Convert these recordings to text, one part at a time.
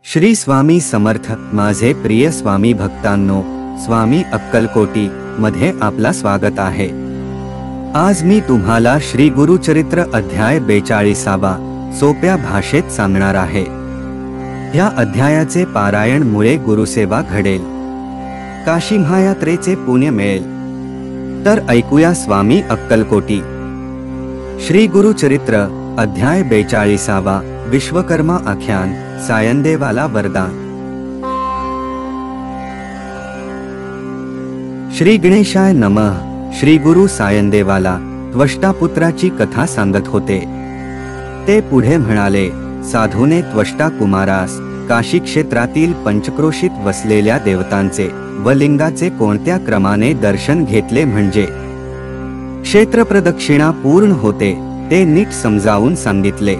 श्री स्वामी समर्थ. माझे प्रिय स्वामी भक्तांनो, स्वामी अक्कलकोटी मध्ये आपला स्वागत आहे. आज मी तुम्हाला श्री गुरुचरित्र अध्याय 42 सोप्या भाषेत सांगणार आहे. या अध्यायाचे पारायण मुळे गुरुसेवा घडेल, काशी महायात्रेचे पुण्य मिळेल. तर ऐकूया स्वामी अक्कलकोटी. श्री गुरुचरित्र अध्याय 42 विश्वकर्मा आख्यान. सायंदेवाला वरदान. श्री गणेशाय नमः. श्री गुरु सायंदेवाला त्वष्टापुत्राची कथा सांगत होते. ते पुढे म्हणाले, साधूने त्वष्टा कुमारास काशी क्षेत्रातील पंचक्रोशीत वसलेल्या देवतांचे व लिंगाचे कोणत्या क्रमाने दर्शन घेतले म्हणजे क्षेत्रप्रदक्षिणा पूर्ण होते ते नीट समजावून सांगितले.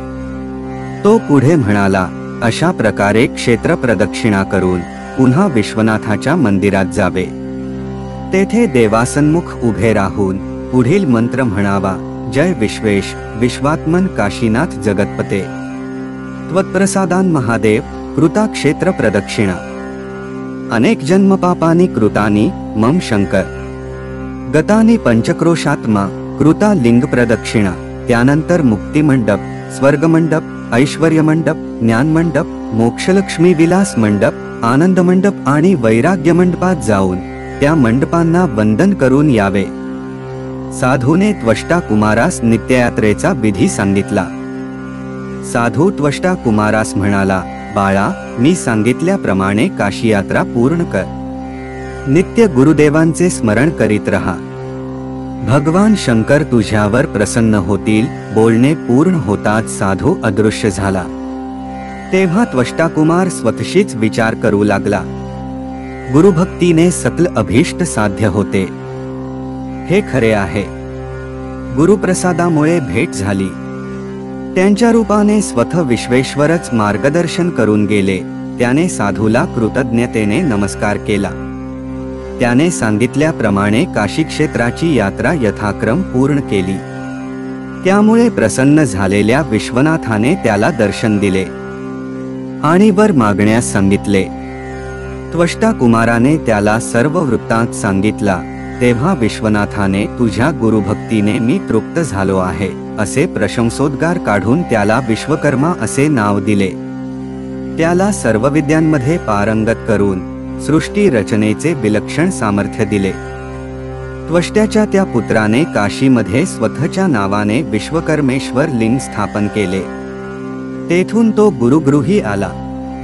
तो पुढे म्हणाला, अशा प्रकारे क्षेत्रप्रदक्षिणा करून पुन्हा विश्वनाथाच्या मंदिरात जावे. तेथे देवासन्मुख उभे राहून पुढील मंत्र म्हणावा, जय विश्वेश विश्वात्मन काशीनाथ जगतपते. त्वत्प्रसादान महादेव कृता क्षेत्र प्रदक्षिणा. अनेक जन्म पापानी कृतानी मम शंकर. गतानी पंचक्रोशात्मा कृता लिंग प्रदक्षिणा. त्यानंतर मुक्तिमंडप, स्वर्गमंडप, ऐश्वर्यमंडप, ज्ञानमंडप, मोक्षलक्ष्मी विलास मंडप, आनंदमंडप आणि वैराग्यमंडपात जाऊन त्या मंडपांना वंदन करून यावे. साधूने त्वष्टा कुमारास नित्ययात्रेचा विधी सांगितला. साधू त्वष्टा कुमारास म्हणाला, बाळा, मी सांगितल्याप्रमाणे काशी यात्रा पूर्ण कर. नित्य गुरुदेवांचे स्मरण करीत रहा. भगवान शंकर तुझ्यावर प्रसन्न होतील. बोलणे पूर्ण होताच साधू अदृश्य झाला. तेव्हा त्वष्टा कुमार स्वतःशीच विचार करू लागला, गुरुभक्तीने सकल अभीष्ट साध्य होते. हे खरे आहे. गुरुप्रसादामुळे भेट झाली. त्यांच्या रूपाने स्वतः विश्वेश्वरच मार्गदर्शन करून गेले. त्याने साधूला कृतज्ञतेने नमस्कार केला. त्याने सांगितल्याप्रमाणे काशी क्षेत्राची यात्रा यथाक्रम पूर्ण केली. त्यामुळे प्रसन्न झालेल्या विश्वनाथाने त्याला दर्शन दिले आणि वर मागण्यास सांगितले. त्वष्टा कुमाराने त्याला सर्व वृत्तांत सांगितला. तेव्हा विश्वनाथाने, तुझ्या गुरुभक्तीने मी तृप्त झालो आहे असे प्रशंसोद्गार काढून त्याला विश्वकर्मा असे नाव दिले. त्याला सर्व विद्यांमध्ये पारंगत करून सृष्टी रचनेचे विलक्षण सामर्थ्य दिले. त्वष्ट्याच्या त्या पुत्राने काशीमध्ये स्वतःच्या नावाने विश्वकर्मेश्वर लिंग स्थापन केले. तेथून तो गुरुगृही आला.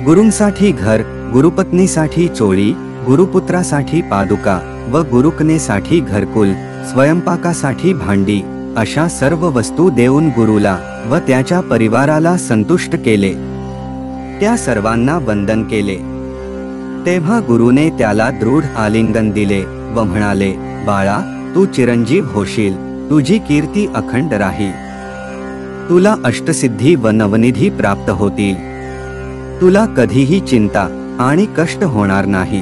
गुरूंसाठी घर, गुरुपत्नीसाठी चोळी, गुरुपुत्रासाठी पादुका व गुरुकनेसाठी घरकुल, स्वयंपाकासाठी भांडी अशा सर्व वस्तू देऊन गुरुला व त्याच्या परिवाराला संतुष्ट केले. त्या सर्वांना वंदन केले. तेव्हा गुरुने त्याला दृढ आलिंगन दिले व म्हणाले, बाळा, तू चिरंजीव होशील. तुझी कीर्ती अखंड राहील. तुला अष्टसिद्धी व नवनिधी प्राप्त होतील. तुला कधीही चिंता आणि कष्ट होणार नाही.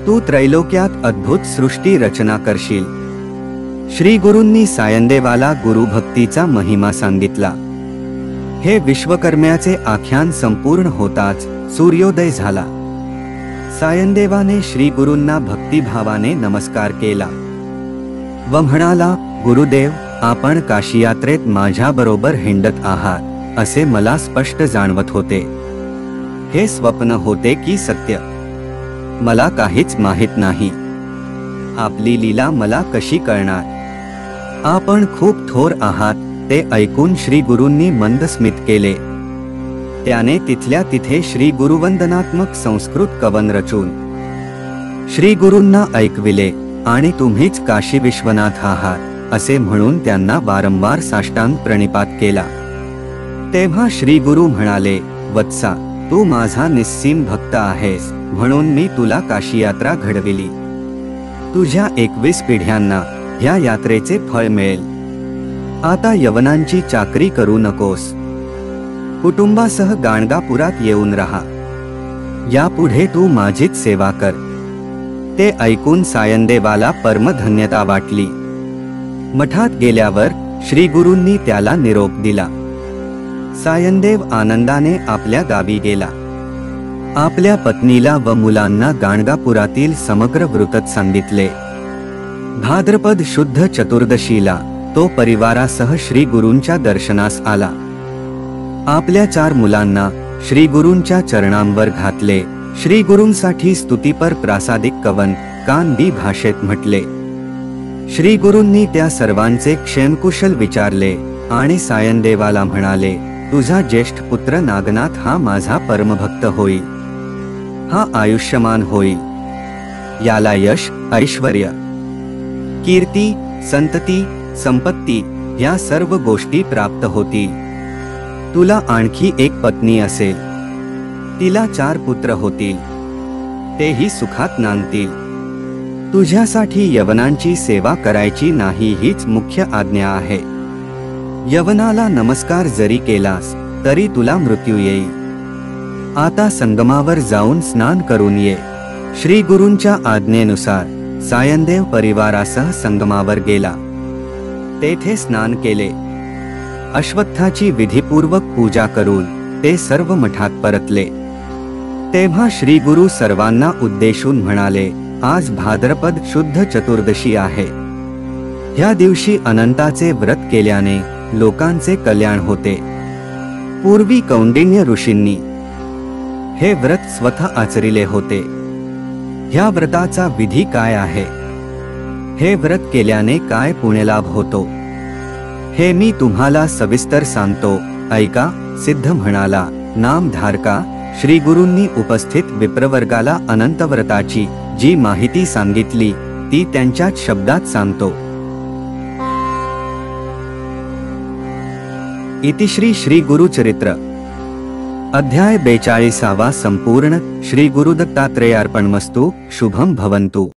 तू त्रैलोक्यात अद्भुत सृष्टी रचना करशील. श्री गुरूंनी सायंदेवाला गुरुभक्तीचा महिमा सांगितला. हे विश्वकर्म्याचे आख्यान संपूर्ण होताच सूर्योदय झाला. सायंदेवाने श्री गुरूंना भक्तिभावाने नमस्कार केला व म्हणाला, गुरुदेव, आपण काशी यात्रेत माझ्याबरोबर हिंडत आहात असे मला स्पष्ट जाणवत होते. हे स्वप्न होते की सत्य मला काहीच माहित नाही. आपली लीला मला कशी कळणार. आपण खूप थोर आहात. ते ऐकून श्री गुरूंनी मंद स्मित केले. त्याने तिथल्या तिथे श्री गुरुवंदनात्मक संस्कृत कवन रचून श्री गुरूंना ऐकविले आणि तुम्हीच काशी विश्वनाथ आहात असे म्हणून त्यांना वारंवार साष्टांग प्रणिपात केला. तेव्हा श्री गुरु म्हणाले, वत्सा, तू माझा निस्सीम भक्त आहेस म्हणून मी तुला काशी यात्रा घडविली. तुझ्या 21 पिढ्यांना ह्या यात्रेचे फळ मिळेल. आता यवनांची चाकरी करू नकोस. कुटुंबासह गाणगापुरात येऊन राहा. यापुढे तू माझीच सेवा कर. ते ऐकून सायंदेवाला परमधन्यता वाटली. मठात गेल्यावर श्री गुरूंनी त्याला निरोप दिला. सायंदेव आनंदाने आपल्या गावी गेला. आपल्या पत्नीला व मुलांना गाणगापुरातील समग्र वृत्त सांगितले. भाद्रपद शुद्ध चतुर्दशीला तो परिवारासह श्री गुरूंच्या दर्शनास आला. आपल्या 4 मुलांना श्री गुरूंच्या चरणांवर घातले. श्री गुरूंसाठी स्तुतीपर प्रासादिक कवन कानडी भाषेत म्हटले. श्री गुरूंनी त्या सर्वांचे क्षेमकुशल विचारले आणि सायनदेवाला म्हणाले, तुझा ज्येष्ठ पुत्र नागनाथ हा माझा परमभक्त होईल. हा आयुष्यमान होईल. याला यश, ऐश्वर्य, कीर्ती, संतती, संपत्ती या सर्व गोष्टी प्राप्त होतील. तुला आणखी एक पत्नी असेल. तिला 4 पुत्र होतील. तेही सुखात नांदतील. तुझ्यासाठी यवनांची सेवा करायची नाही हीच मुख्य आज्ञा आहे. यवनाला नमस्कार जरी केलास तरी तुला मृत्यू येईल. आता संगमावर जाऊन स्नान करून ये. श्री गुरूंच्या आज्ञेनुसार सायनदेव परिवारासह संगमावर गेला. तेथे स्नान केले. अश्वत्थाची विधिपूर्वक पूजा करून ते सर्व मठात परतले. तेव्हा श्री गुरु सर्वांना उद्देशून म्हणाले, आज भाद्रपद शुद्ध चतुर्दशी आहे. ह्या दिवशी अनंताचे व्रत केल्याने लोकांचे कल्याण होते. पूर्वी कौंडिन्य ऋषींनी हे व्रत स्वतः आचरिले होते. ह्या व्रताचा विधी काय आहे? हे व्रत केल्याने काय पुण्यलाभ होतो हे मी तुम्हाला सविस्तर सांगतो, ऐका. सिद्ध म्हणाला, नामधारका. श्री गुरूंनी उपस्थित विप्रवर्गाला अनंतव्रताची जी माहिती सांगितली ती त्यांच्याच शब्दात सांगतो. इतिश्री श्री गुरुचरित्र अध्याय 42 संपूर्ण. श्री गुरुदत्तात्रेयार्पणमस्तु. शुभम भवन्तु.